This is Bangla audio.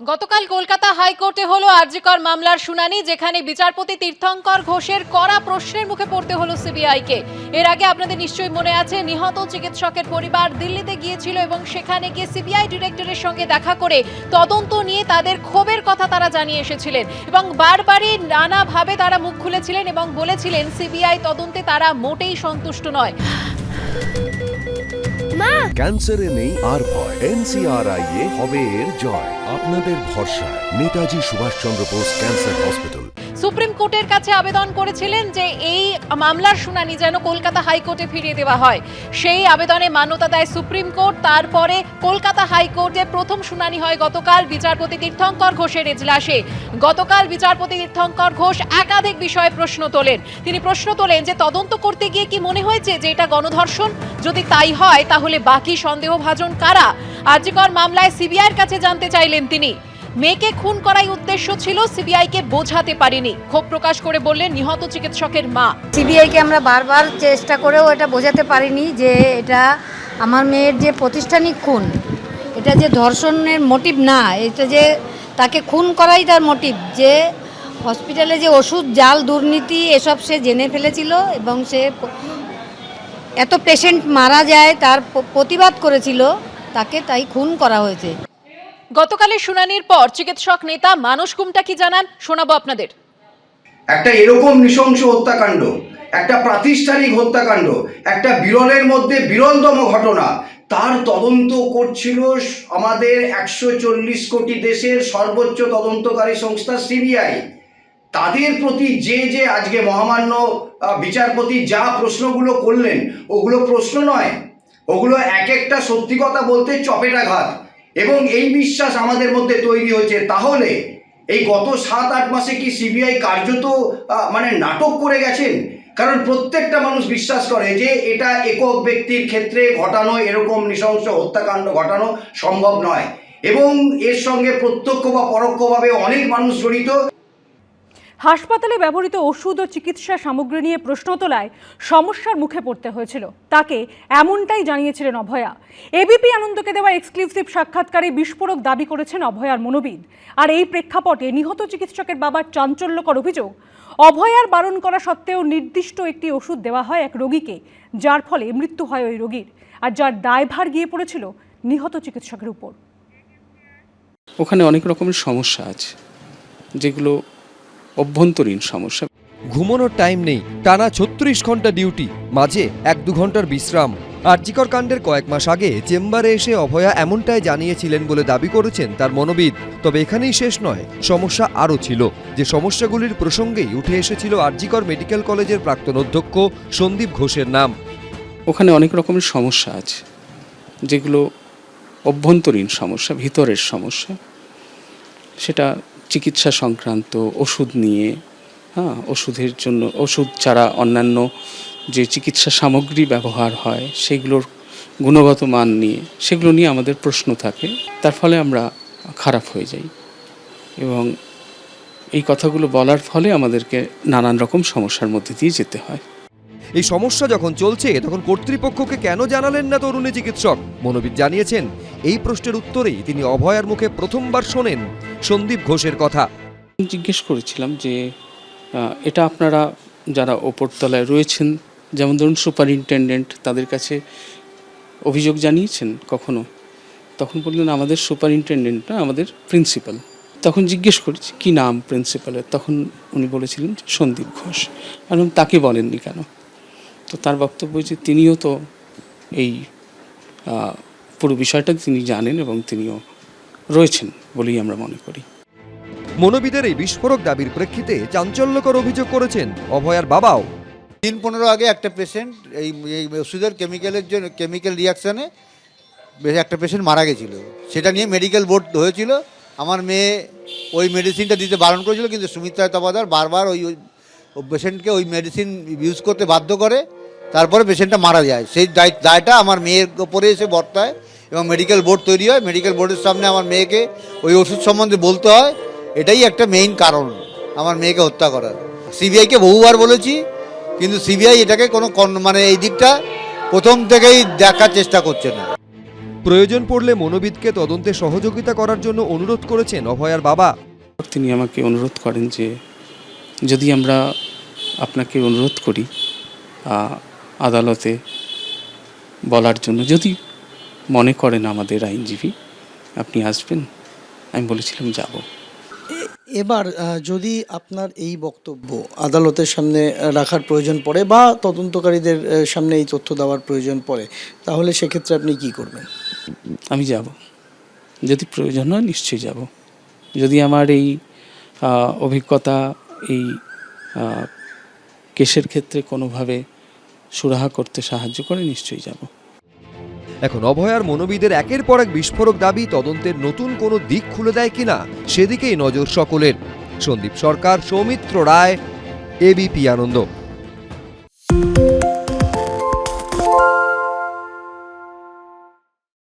গতকাল কলকাতা হাইকোর্টে হলো আরজিকর মামলার শুনানি, যেখানে বিচারপতি তীর্থঙ্কর ঘোষের কড়া প্রশ্নের মুখে পড়তে হলো সিবিআইকে। এর আগে আপনাদের নিশ্চয়ই মনে আছে, নিহত চিকিৎসকের পরিবার দিল্লিতে গিয়েছিল এবং সেখানে গিয়ে সিবিআই ডিরেক্টরের সঙ্গে দেখা করে তদন্ত নিয়ে তাদের ক্ষোভের কথা তারা জানিয়ে এসেছিলেন এবং বারবারই নানাভাবে তারা মুখ খুলেছিলেন এবং বলেছিলেন সিবিআই তদন্তে তারা মোটেই সন্তুষ্ট নয়। ক্যান্সারে নেই আর ভয়, NCRI হবে এর জয়। আপনাদের ভরসা Netaji Subhas Chandra Bose cancer hospital. Supreme কোর্টের কাছে আবেদন করেছিলেন যে এই মামলার শুনানি যেন কলকাতা হাইকোর্টে ফিরিয়ে দেওয়া হয়। সেই আবেদনে মান্যতা দেয় সুপ্রিম কোর্ট। তারপরে কলকাতা হাইকোর্টে প্রথম শুনানি হয় গতকাল বিচারপতি তীর্থঙ্কর ঘোষের এজলাসে। গতকাল বিচারপতি তীর্থঙ্কর ঘোষ একাধিক বিষয়ে প্রশ্ন তোলেন। তিনি প্রশ্ন তোলেন যে তদন্ত করতে গিয়ে কি মনে হয়েছে যে এটা গণধর্ষণ? যদি তাই হয় তাহলে বাকি সন্দেহভাজন কারা? আরজিকর মামলায় সিবিআইয়ের কাছে জানতে চাইলেন তিনি। মেয়েকে খুন করাই উদ্দেশ্য ছিল, সিবিআইকে বোঝাতে পারেনি, ক্ষোভ প্রকাশ করে বললেন নিহত চিকিৎসকের মা। সিবিআইকে আমরা বারবার চেষ্টা করেও এটা বোঝাতে পারিনি যে এটা আমার মেয়ের যে প্রতিষ্ঠানিক খুন, এটা যে ধর্ষণের মোটিভ না, এটা যে তাকে খুন করাই তার মোটিভ। যে হসপিটালে যে ওষুধ জাল দুর্নীতি এসব সে জেনে ফেলেছিল এবং সে এত পেশেন্ট মারা যায় তার প্রতিবাদ করেছিল, তাকে তাই খুন করা হয়েছে। গতকালের শুনানির পর চিকিৎসক নেতা মানস কুমটা কি জানান শোনাবো আপনাদের। একটা এরকম নৃশংস হত্যাকাণ্ড, একটা প্রাতিষ্ঠানিক হত্যাকাণ্ড, একটা বিরলের মধ্যে বিরলতম ঘটনা, তার তদন্ত করছিল আমাদের 140 কোটি দেশের সর্বোচ্চ তদন্তকারী সংস্থা সিবিআই। তাদের প্রতি যে আজকে মহামান্য বিচারপতি যা প্রশ্নগুলো করলেন, ওগুলো প্রশ্ন নয়, ওগুলো এক একটা সত্যি কথা বলতে চপেটাঘাত। এবং এই বিশ্বাস আমাদের মধ্যে তৈরি হয়েছে। তাহলে এই গত 7-8 মাসে কি সিবিআই কার্যত নাটক করে গেছেন? কারণ প্রত্যেকটা মানুষ বিশ্বাস করে যে এটা একক ব্যক্তির ক্ষেত্রে ঘটানো এরকম নৃশংস হত্যাকাণ্ড ঘটানো সম্ভব নয়, এবং এর সঙ্গে প্রত্যক্ষ বা পরোক্ষভাবে অনেক মানুষ জড়িত। হাসপাতালে ব্যবহৃত ওষুধ ও চিকিৎসা সামগ্রী নিয়ে প্রশ্ন তোলায় সমস্যার মুখে পড়তে হয়েছিল তাকে, এমনটাই জানিয়েছিলেন অভয়া। এবিপি আনন্দকে দেওয়া এক্সক্লুসিভ সাক্ষাৎকারে বিস্ফোরক দাবি করেছেন অভয়ার মনোবিদ। আর এই প্রেক্ষাপটে নিহত চিকিৎসকের বাবার চাঞ্চল্যকর অভিযোগ, অভয়ার বারণ করা সত্ত্বেও নির্দিষ্ট একটি ওষুধ দেওয়া হয় এক রোগীকে, যার ফলে মৃত্যু হয় ওই রোগীর, আর যার দায়ভার গিয়ে পড়েছিল নিহত চিকিৎসকের উপর। ওখানে অনেক রকমের সমস্যা আছে, যেগুলো অভ্যন্তরীণ সমস্যা। ঘুমানোর টাইম নেই, টানা 36 ঘন্টা ডিউটি, মাঝে 1-2 ঘন্টার বিশ্রাম। আরজিকর কাণ্ডের কয়েক মাস আগে চেম্বারে এসে অভয়া এমনটাই জানিয়েছিলেন বলে দাবি করেছেন তার মনোবিদ। তবে এখানেই শেষ নয়, সমস্যা আরও ছিল। যে সমস্যাগুলির প্রসঙ্গেই উঠে এসেছিল আরজিকর মেডিকেল কলেজের প্রাক্তন অধ্যক্ষ সন্দীপ ঘোষের নাম। ওখানে অনেক রকমের সমস্যা আছে, যেগুলো অভ্যন্তরীণ সমস্যা, ভিতরের সমস্যা। সেটা চিকিৎসা সংক্রান্ত, ওষুধ নিয়ে, ওষুধের জন্য, ওষুধ ছাড়া অন্যান্য যে চিকিৎসা সামগ্রী ব্যবহার হয় সেগুলোর গুণগত মান নিয়ে, সেগুলো নিয়ে আমাদের প্রশ্ন থাকে। তার ফলে আমরা খারাপ হয়ে যাই এবং এই কথাগুলো বলার ফলে আমাদেরকে নানান রকম সমস্যার মধ্যে দিয়ে যেতে হয়। এই সমস্যা যখন চলছে তখন কর্তৃপক্ষকে কেন জানালেন না তরুণী চিকিৎসক? মনোবিদ জানিয়েছেন, এই প্রশ্নের উত্তরেই তিনি অভয়ার মুখে প্রথমবার শোনেন সন্দীপ ঘোষের কথা। জিজ্ঞেস করেছিলাম যে এটা আপনারা যারা ওপরতলায় রয়েছেন, যেমন ধরুন সুপারিনটেনডেন্ট, তাদের কাছে অভিযোগ জানিয়েছেন কখনো? তখন বললেন আমাদের সুপারিনটেনডেন্ট না, আমাদের প্রিন্সিপাল। তখন জিজ্ঞেস করেছি কি নাম প্রিন্সিপালের, তখন উনি বলেছিলেন সন্দীপ ঘোষ। এবং তাকে বলেননি কেন? তো তার বক্তব্য যে তিনিও তো এই পুরো বিষয়টা তিনি জানেন এবং তিনিও রয়েছেন বলেই আমরা মনে করি। মনোবিদের এই বিস্ফোরক দাবির প্রেক্ষিতে চাঞ্চল্যকর অভিযোগ করেছেন অভয়ার বাবাও। 3-15 আগে একটা পেশেন্ট এই ওষুধের কেমিক্যাল রিয়াকশানে একটা পেশেন্ট মারা গেছিল, সেটা নিয়ে মেডিকেল বোর্ড হয়েছিল। আমার মেয়ে ওই মেডিসিনটা দিতে বারণ করেছিল, কিন্তু সুমিত্রা তপাদার বারবার ওই পেশেন্টকে ওই মেডিসিন ইউজ করতে বাধ্য করে, তারপরে পেশেন্টটা মারা যায়। সেই দায়টা আমার মেয়ের ওপরে এসে বর্তায় এবং মেডিকেল বোর্ড তৈরি হয়। মেডিকেল বোর্ডের সামনে আমার মেয়েকে ওই ওষুধ সম্বন্ধে বলতে হয়। এটাই একটা মেইন কারণ আমার মেয়েকে হত্যা করার। সিবিআইকে বহুবার বলেছি, কিন্তু সিবিআই এটাকে কোনো এই দিকটা প্রথম থেকেই দেখার চেষ্টা করছে না। প্রয়োজন পড়লে মনোবিদকে তদন্তে সহযোগিতা করার জন্য অনুরোধ করেছেন অভয়ার বাবা। তিনি আমাকে অনুরোধ করেন যে যদি আমরা আপনাকে অনুরোধ করি আদালতে বলার জন্য, যদি মনে করেন আমাদের আইনজীবী আপনি আসবেন। আমি বলেছিলাম যাব। এবার যদি আপনার এই বক্তব্য আদালতের সামনে রাখার প্রয়োজন পড়ে বা তদন্তকারীদের সামনে এই তথ্য দেওয়ার প্রয়োজন পড়ে, তাহলে সেক্ষেত্রে আপনি কি করবেন? আমি যাব, যদি প্রয়োজন হয় নিশ্চয়ই যাব। যদি আমার এই অভিজ্ঞতা এই কেসের ক্ষেত্রে কোনোভাবে সুরাহা করতে সাহায্য করে নিশ্চয়ই যাব। এখন অভয়ার মনোবিদের একের পর এক বিস্ফোরক দাবি তদন্তের নতুন কোনো দিক খুলে দেয় কিনা সেদিকেই নজর সকলের। সন্দীপ সরকার, সৌমিত্র রায়, এবিপি আনন্দ।